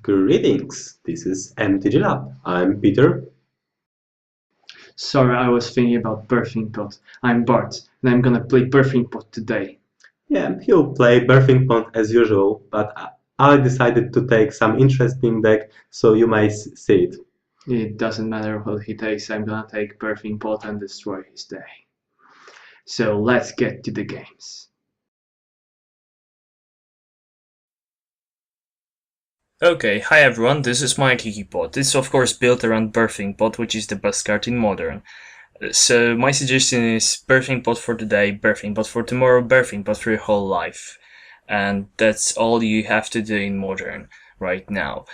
Greetings, this is MTG Lab. I'm Peter. Sorry, I was thinking about Birthing Pot. I'm Bart, and I'm gonna play Birthing Pot today. Yeah, he'll play Birthing Pond as usual, but I decided to take some interesting deck, so you may see it. It doesn't matter what he takes, I'm gonna take Birthing Pot and destroy his day. So let's get to the games. Okay, hi everyone, this is my Kiki Pod. It's of course built around Birthing Pod, which is the best card in Modern. So my suggestion is Birthing Pod for today, Birthing Pod for tomorrow, Birthing Pod for your whole life. And that's all you have to do in Modern right now.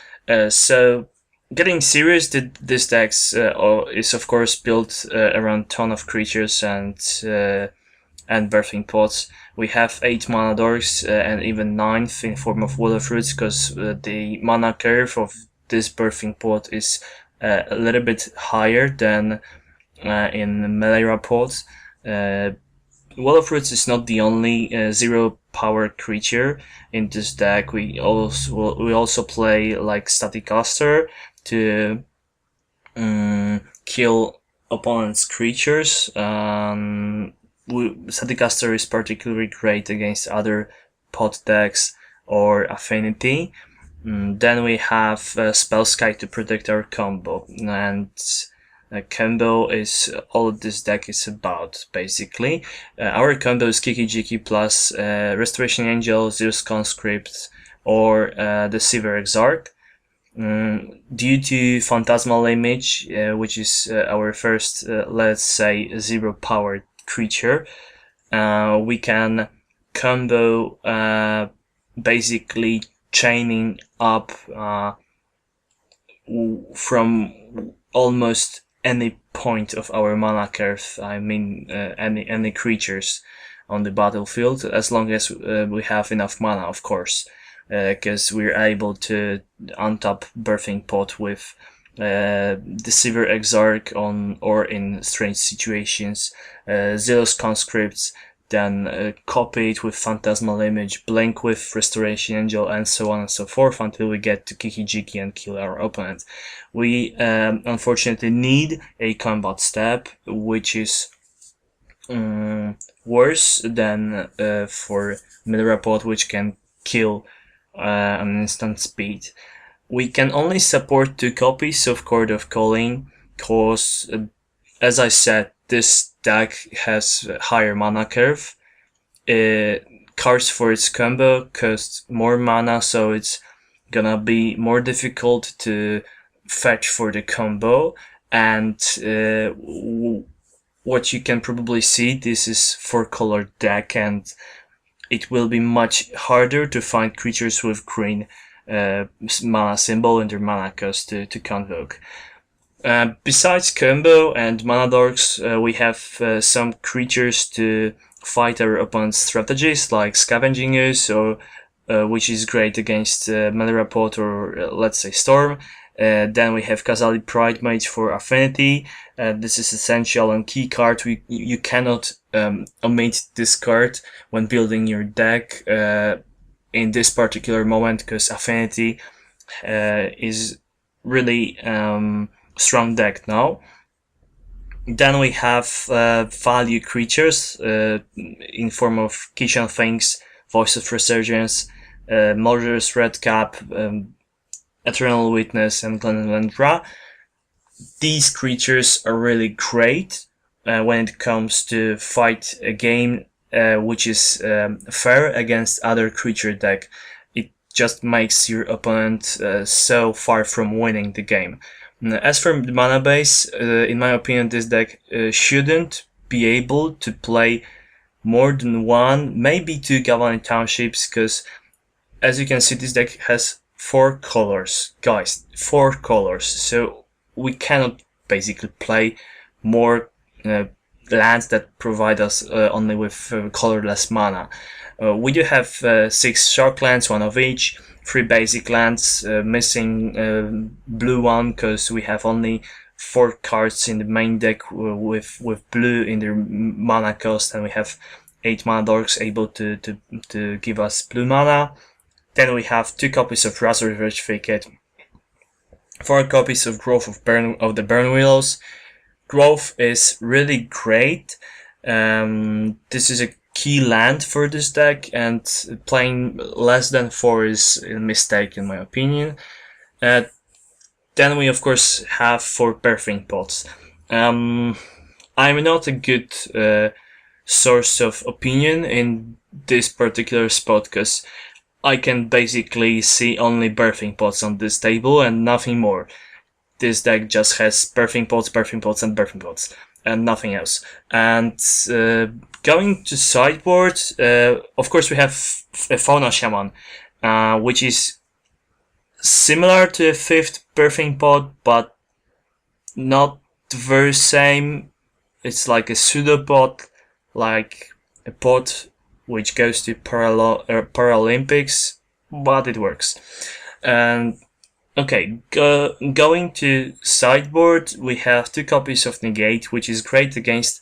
So getting serious, this deck is of course built around ton of creatures and Birthing Pods. We have 8 mana dorks and even 9th in form of Willow Fruits, because the mana curve of this Birthing Pod is a little bit higher than in Melee Pods. Willow Fruits is not the only 0 power creature in this deck. We also play like Staticaster to kill opponent's creatures. Staticaster is particularly great against other pot decks or Affinity. Then we have Spellskite to protect our combo, and combo is all this deck is about, basically. Our combo is Kiki plus Restoration Angel, Zeus Conscript, or Deceiver Exarch. Due to Phantasmal Image, which is our first, let's say, 0 powered creature, we can combo basically chaining up from almost any point of our mana curve. I mean any creatures on the battlefield, as long as we have enough mana, of course, because we're able to untap Birthing Pot with Deceiver Exarch on, or in strange situations, Zealous Conscripts, then copy it with Phantasmal Image, blink with Restoration Angel, and so on and so forth until we get to Kiki and kill our opponent. We unfortunately need a combat step, which is worse than for Milrapod, which can kill an instant speed. We can only support 2 copies of Chord of Calling, cause, as I said, this deck has higher mana curve. Cards for its combo cost more mana, so it's gonna be more difficult to fetch for the combo. And what you can probably see, this is 4-color deck, and it will be much harder to find creatures with green mana symbol in their mana cost to convoke. Besides combo and mana dorks, we have some creatures to fight our opponent's strategies, like Scavenging Ooze, or which is great against Melerapot or let's say Storm. Then we have Khazali Pridemate for Affinity. This is essential and key card. You cannot omit this card when building your deck in this particular moment, because Affinity is really strong deck now. Then we have value creatures in form of Kitchen Things, Voice of Resurgence, Murderous Redcap, Eternal Witness, and Glenendra. These creatures are really great when it comes to fight a game which is fair against other creature deck. It just makes your opponent so far from winning the game. As for the mana base, in my opinion, this deck shouldn't be able to play more than 1, maybe 2 Galvanic Townships, because as you can see, this deck has 4 colors, guys, 4 colors, so we cannot basically play more lands that provide us only with colorless mana. We do have 6 shark lands, 1 of each, 3 basic lands, missing blue one because we have only 4 cards in the main deck with blue in their mana cost, and we have 8 mana dorks able to give us blue mana. Then we have 2 copies of Raspberry Certificate, 4 copies of Growth of the Burn Willows. Growth is really great. This is a key land for this deck, and playing less than 4 is a mistake in my opinion. Then we of course have 4 Birthing Pots. I'm not a good source of opinion in this particular spot, because I can basically see only Birthing Pots on this table and nothing more. This deck just has Birthing Pots, Birthing Pots, and Birthing Pots, and nothing else. And going to sideboard, of course we have a Fauna Shaman, which is similar to a 5th Birthing Pot, but not the very same. It's like a pseudopod, like a pot which goes to Paralympics, but it works. And okay, going to sideboard, we have 2 copies of Negate, which is great against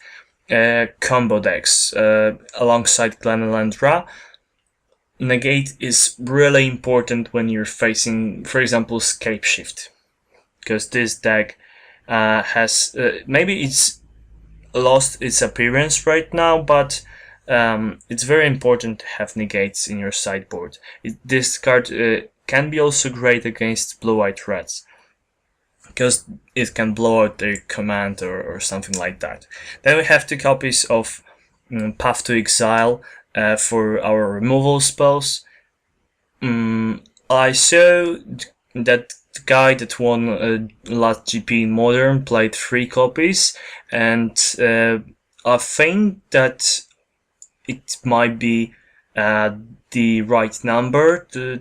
combo decks alongside Glenelendra. Negate is really important when you're facing, for example, Scapeshift, because this deck has maybe it's lost its appearance right now, but it's very important to have negates in your sideboard. This card can be also great against blue-white reds, because it can blow out their command or something like that. Then we have 2 copies of Path to Exile for our removal spells. I saw that the guy that won last GP in Modern played 3 copies, and I think that it might be the right number to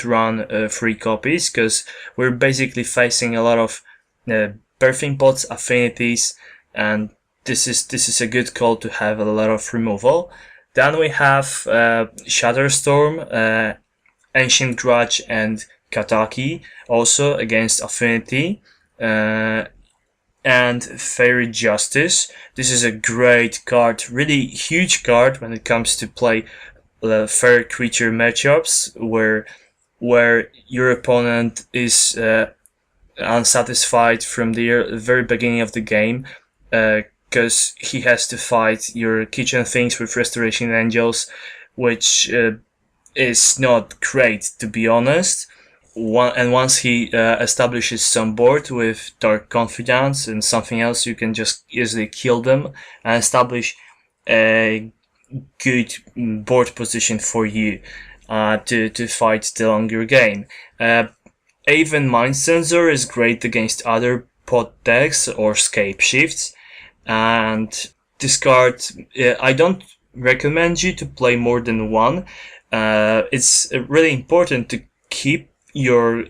run 3 copies, because we're basically facing a lot of Birthing Pots, affinities, and this is a good call to have a lot of removal. Then we have Shatterstorm, Ancient Grudge, and Kataki, also against affinity, and Fairy Justice. This is a great card, really huge card when it comes to play fair creature matchups, where your opponent is unsatisfied from the very beginning of the game, because he has to fight your kitchen things with Restoration Angels, which is not great, to be honest. And once he establishes some board with Dark Confidence and something else, you can just easily kill them and establish a good board position for you to fight the longer game. Even Mind Sensor is great against other pot decks or Scape Shifts, and this card, I don't recommend you to play more than 1. It's really important to keep your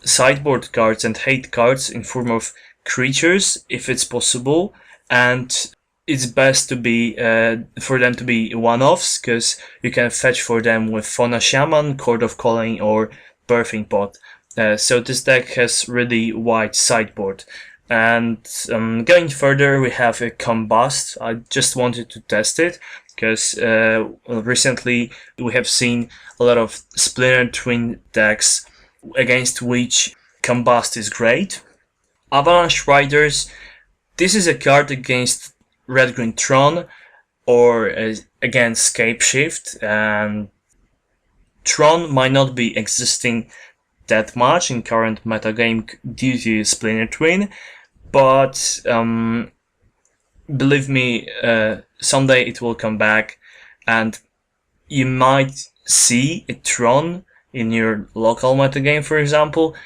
sideboard cards and hate cards in form of creatures if it's possible, and it's best to be for them to be one-offs, because you can fetch for them with Fauna Shaman, Chord of Calling, or Birthing Pot. So this deck has really wide sideboard. And going further, we have a Combust. I just wanted to test it, because recently we have seen a lot of Splinter Twin decks against which Combust is great. Avalanche Riders, this is a card against Red-Green Tron, or against Scape Shift, and Tron might not be existing that much in current metagame due to Splinter Twin, but believe me, someday it will come back, and you might see a Tron in your local metagame, for example.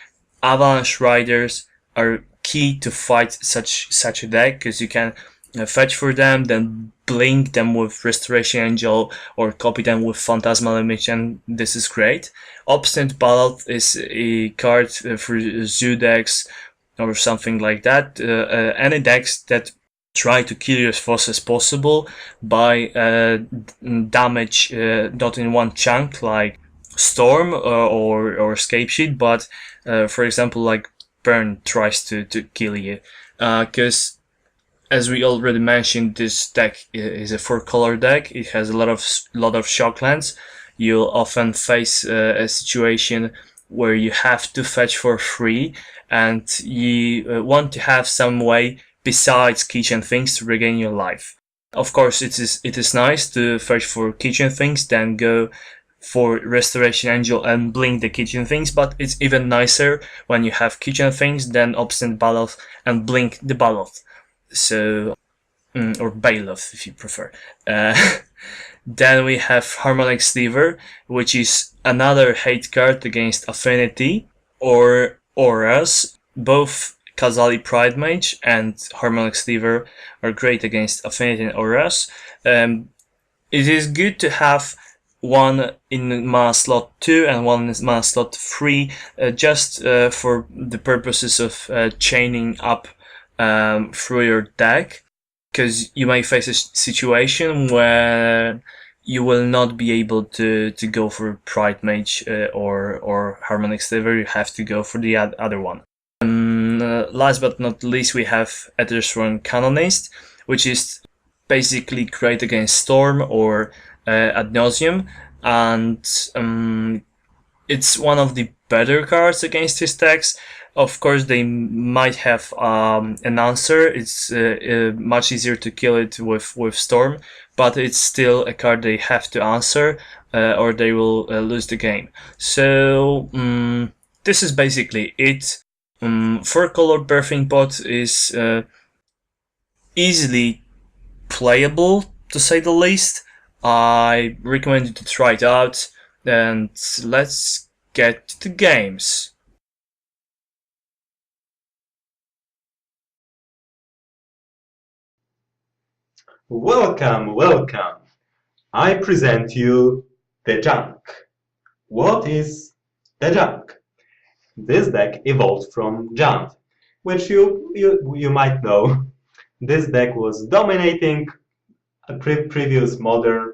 Avalanche Riders are key to fight such a deck, because you can fetch for them, then blink them with Restoration Angel, or copy them with Phantasmal Image, and this is great. Obstinate Ballad is a card for zoo decks or something like that. Any decks that try to kill you as fast as possible by damage not in one chunk like Storm or Scape Sheet, but for example like Burn tries to kill you, because as we already mentioned, this deck is a 4-color deck. It has a lot of shock lands. you'll often face a situation where you have to fetch for free, and you want to have some way besides kitchen things to regain your life. Of course, it is nice to fetch for kitchen things, then go for Restoration Angel and blink the kitchen things, but it's even nicer when you have kitchen things, then Obstinate Bailiff and blink the Bailiff. So, or Bailiff if you prefer. Then we have Harmonic Sliver, which is another hate card against Affinity or Auras. Both Khazali Pride Mage and Harmonic Sliver are great against Affinity and Auras. It is good to have one in mana slot 2 and one in mana slot 3, just for the purposes of chaining up through your deck, because you may face a situation where you will not be able to go for Pride Mage or Harmonic Sliver. You have to go for the other one. Last but not least, we have Aethersworn Canonist, which is basically great against Storm or Ad Nauseam, and it's one of the better cards against his decks. Of course, they might have an answer. It's much easier to kill it with Storm, but it's still a card they have to answer, or they will lose the game. So this is basically it. 4-color Birthing Pot is easily playable, to say the least. I recommend you to try it out, and let's get to the games. Welcome, welcome! I present you the Junk. What is the Junk? This deck evolved from Junt, which you might know. This deck was dominating a previous Modern,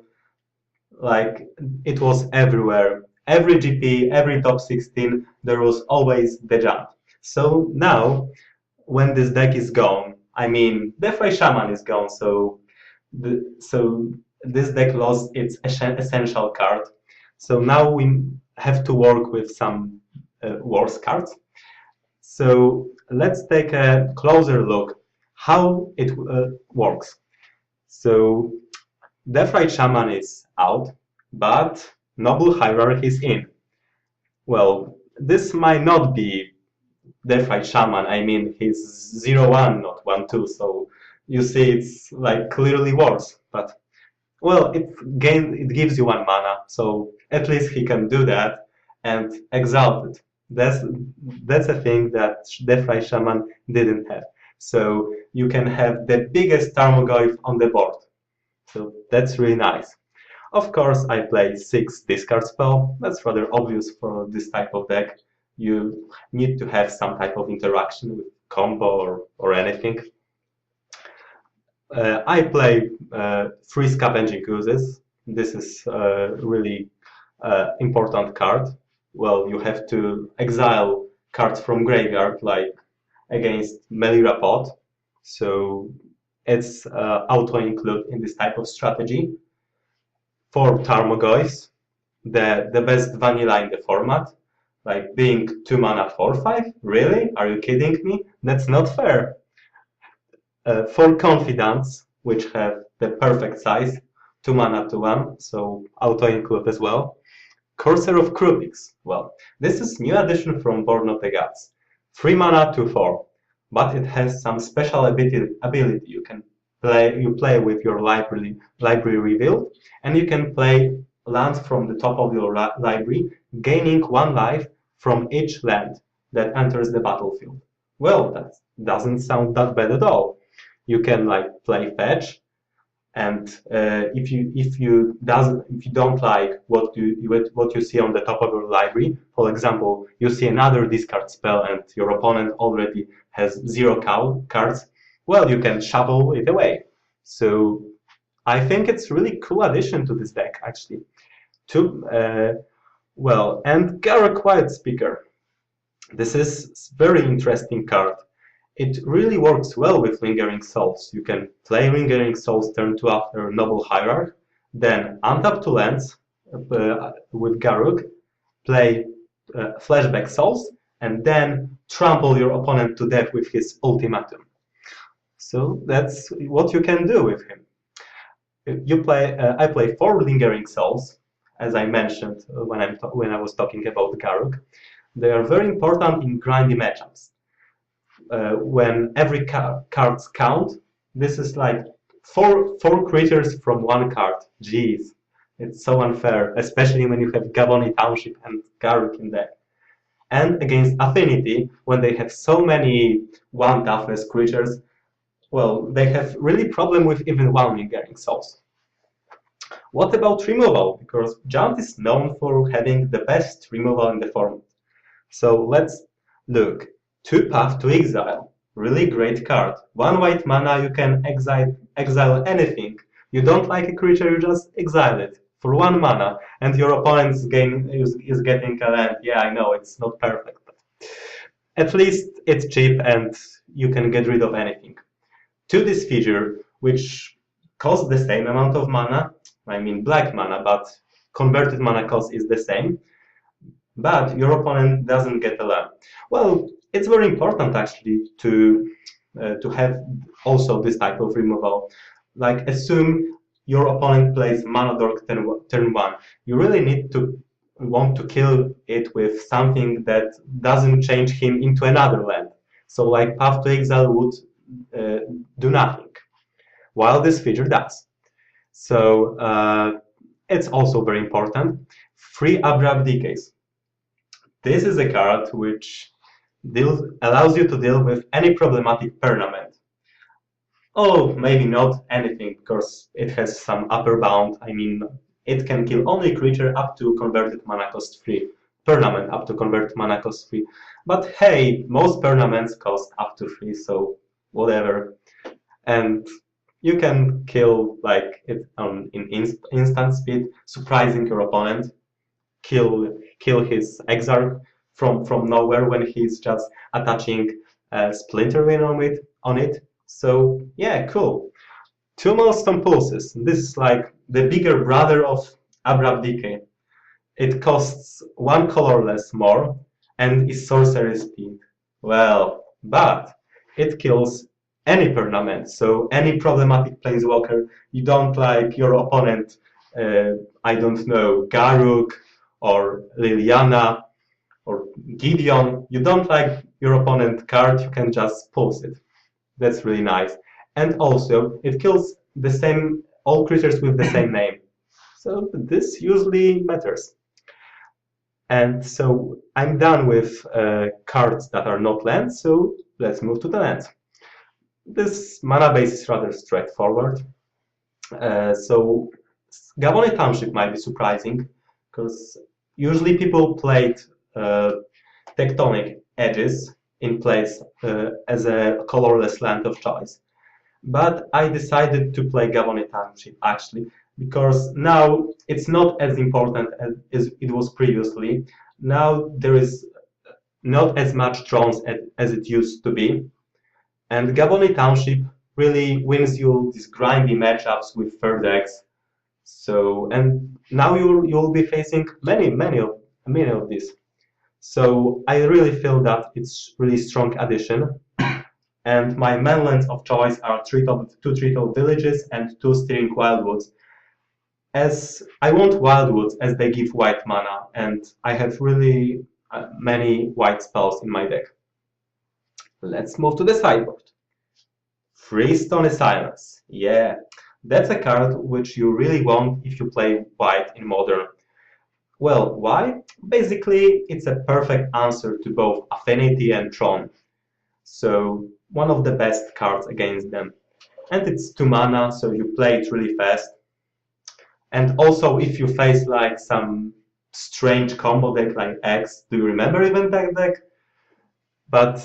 like it was everywhere. Every GP, every top 16, there was always the Junt. So now, when this deck is gone, I mean, Deathray Shaman is gone, so this deck lost its essential card. So now we have to work with some worse cards. So let's take a closer look how it works. So Deathray Shaman is out, but Noble Hierarch is in. Well, this might not be Deathray Shaman. I mean, he's 0-1, not 1-2, so you see it's like clearly worse. But well, it gives you 1 mana, so at least he can do that. And Exalted. That's a thing that Deathray Shaman didn't have. So you can have the biggest Tarmogoyf on the board. So that's really nice. Of course, I play 6 discard spell. That's rather obvious for this type of deck. You need to have some type of interaction with combo or anything. I play 3 Scavenging Oozes. This is a really important card. Well, you have to exile cards from graveyard, like against Melira Pot. So it's auto-include in this type of strategy. 4 Tarmogoyfs, the best vanilla in the format, like being 2 mana 4/5. Really? Are you kidding me? That's not fair. 4 Confidants, which have the perfect size, 2 mana 2/1, so auto-include as well. Courser of Krupix. Well, this is new addition from Born of the Gods. 3 mana 2/4, but it has some special ability. You play with your library revealed, and you can play lands from the top of your library, gaining 1 life from each land that enters the battlefield. Well, that doesn't sound that bad at all. You can like play fetch, and if you don't like what you see on the top of your library, for example, you see another discard spell and your opponent already has 0 cards, well, you can shuffle it away. So I think it's really cool addition to this deck, actually. Well, and Garruk Quiet Speaker. This is very interesting card. It really works well with Lingering Souls. You can play Lingering Souls turn 2 after Noble Hierarch, then untap 2 lands, with Garruk, play flashback souls, and then trample your opponent to death with his ultimatum. So that's what you can do with him. I play 4 lingering souls, as I mentioned when I was talking about Garruk. They are very important in grindy matchups. When every cards count, this is like four creatures from 1 card. Jeez, it's so unfair, especially when you have Gaboni Township and Garruk in deck. And against Affinity, when they have so many 1 toughness creatures, well, they have really problem with even 1 lingering souls. What about removal? Because Junk is known for having the best removal in the format. So let's look. 2 Path to Exile, really great card. 1 white mana, you can exile anything. You don't like a creature, you just exile it for 1 mana, and your opponent's game is getting a land. Yeah, I know, it's not perfect, but at least it's cheap and you can get rid of anything. To this feature, which costs the same amount of mana, I mean black mana, but converted mana cost is the same, but your opponent doesn't get a land. Well, it's very important actually to have also this type of removal. Like, assume your opponent plays Mana Dork turn 1. You really want to kill it with something that doesn't change him into another land. So like Path to Exile would do nothing, while this feature does. So it's also very important. 3 Abrupt Decays. This is a card which allows you to deal with any problematic permanent. Oh, maybe not anything, because it has some upper bound. I mean, it can kill only creature up to converted mana cost 3. Permanent up to converted mana cost 3. But hey, most permanents cost up to 3, so whatever. And you can kill like it in instant speed, surprising your opponent, kill his Exarch from nowhere when he's just attaching Splinter Wing on it. So yeah, cool. 2 Milestone Pulses. This is like the bigger brother of Abrupt Decay. It costs 1 colorless more and is sorcery speed. Well, but it kills any permanent, so any problematic planeswalker. You don't like your opponent, I don't know, Garruk or Liliana or Gideon. You don't like your opponent card, you can just pulse it. That's really nice. And also, it kills all creatures with the same name. So this usually matters. And so I'm done with cards that are not lands, so let's move to the lands. This mana base is rather straightforward. So Gaboni Township might be surprising, because usually people played Tectonic Edges in place as a colorless land of choice. But I decided to play Gaboni Township actually, because now it's not as important as it was previously. Now there is not as much drones as it used to be. And Gaboni Township really wins you these grindy matchups with third decks. So, and now you'll be facing many of these. So I really feel that it's really strong addition. And my main lands of choice are 2 Treetop Villages and 2 Steering Wildwoods. As I want Wildwoods as they give white mana, and I have really many white spells in my deck. Let's move to the sideboard. 3 Stony Silence. Yeah, that's a card which you really want if you play white in Modern. Well, why? Basically, it's a perfect answer to both Affinity and Tron. So, one of the best cards against them. And it's 2 mana, so you play it really fast. And also, if you face like some strange combo deck like X, do you remember even that deck? But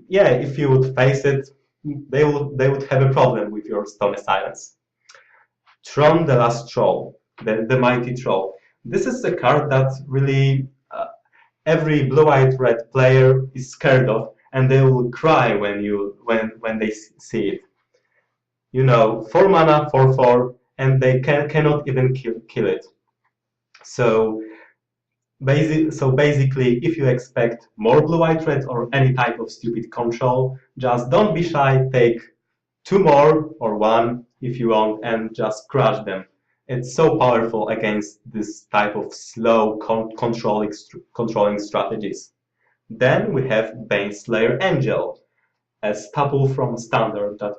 yeah, if you would face it, they would have a problem with your Stony Silence. Tron the Last Troll, the Mighty Troll. This is a card that really every blue-eyed red player is scared of, and they will cry when they see it. You know, 4 mana, 4/4, and they cannot even kill it. So basically, if you expect more blue-white red or any type of stupid control, just don't be shy, take 2 more or 1 if you want, and just crush them. It's so powerful against this type of slow controlling strategies. Then we have Baneslayer Angel, a staple from Standard that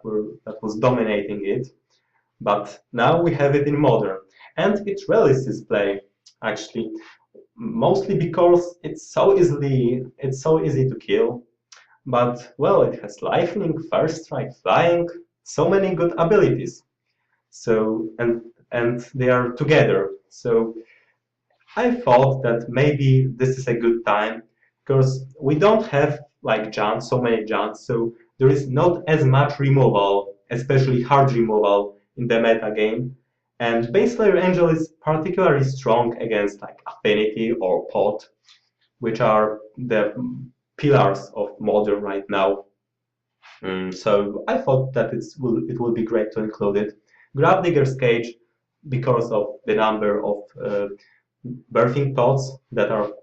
was dominating it, but now we have it in Modern, and it relishes play actually, mostly because it's so easy to kill. But well, it has lightning, first strike, flying, so many good abilities. So and they are together. So I thought that maybe this is a good time because we don't have like junks, so many junks, so there is not as much removal, especially hard removal in the meta game. And Baneslayer Angel is particularly strong against like Affinity or Pot, which are the pillars of Modern right now. So I thought that it will be great to include it. Gravedigger's Cage, because of the number of birthing pots that are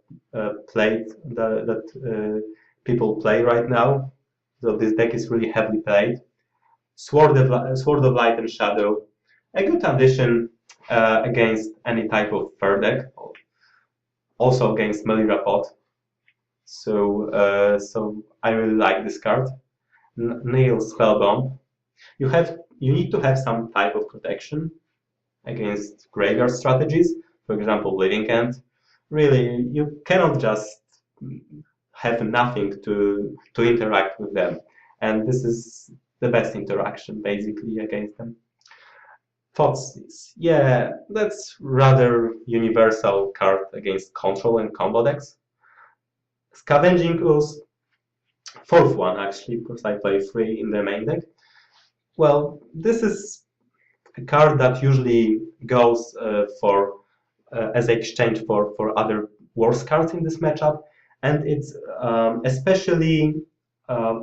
played, that people play right now. So this deck is really heavily played. Sword of Light and Shadow, a good addition against any type of third deck, also against Melira Pot. So I really like this card. Nail Spellbomb. You need to have some type of protection against graveyard strategies, for example, Living End. Really, you cannot just have nothing to interact with them, and this is the best interaction basically against them. Thoughtseize. Yeah, that's rather universal card against control and combo decks. Scavenging Ooze, 4th one actually, because I play 3 in the main deck. Well, this is a card that usually goes as exchange for other worse cards in this matchup, and it's especially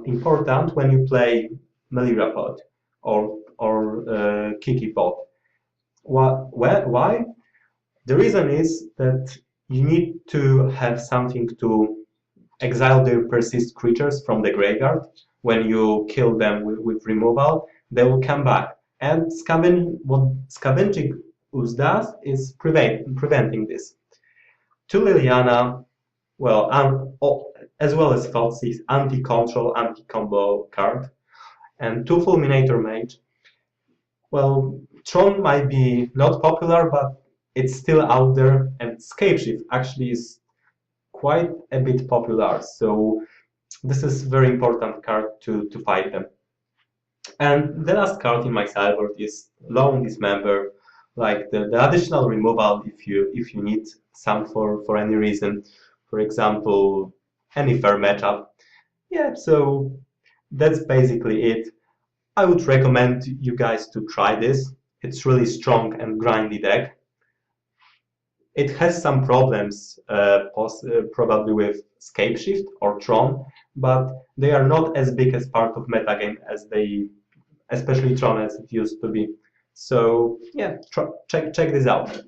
important when you play Melira Pod or Kiki Pod. Why? The reason is that you need to have something to exile the persist creatures from the graveyard. When you kill them with removal, they will come back. And what Scavenging Ooze does is preventing this. 2 Liliana, well, as well as Thoughtseize, anti-control, anti-combo card. And 2 Fulminator Mage. Well, Tron might be not popular, but it's still out there, and Scapeshift actually is quite a bit popular, so this is very important card to fight them. And the last card in my sideboard is Lone Dismember, like the additional removal if you need some for any reason, for example, any fair matchup. Yeah, so that's basically it. I would recommend you guys to try this. It's really strong and grindy deck. It has some problems probably with Scapeshift or Tron, but they are not as big as part of metagame as especially Tron as it used to be. So yeah, check this out.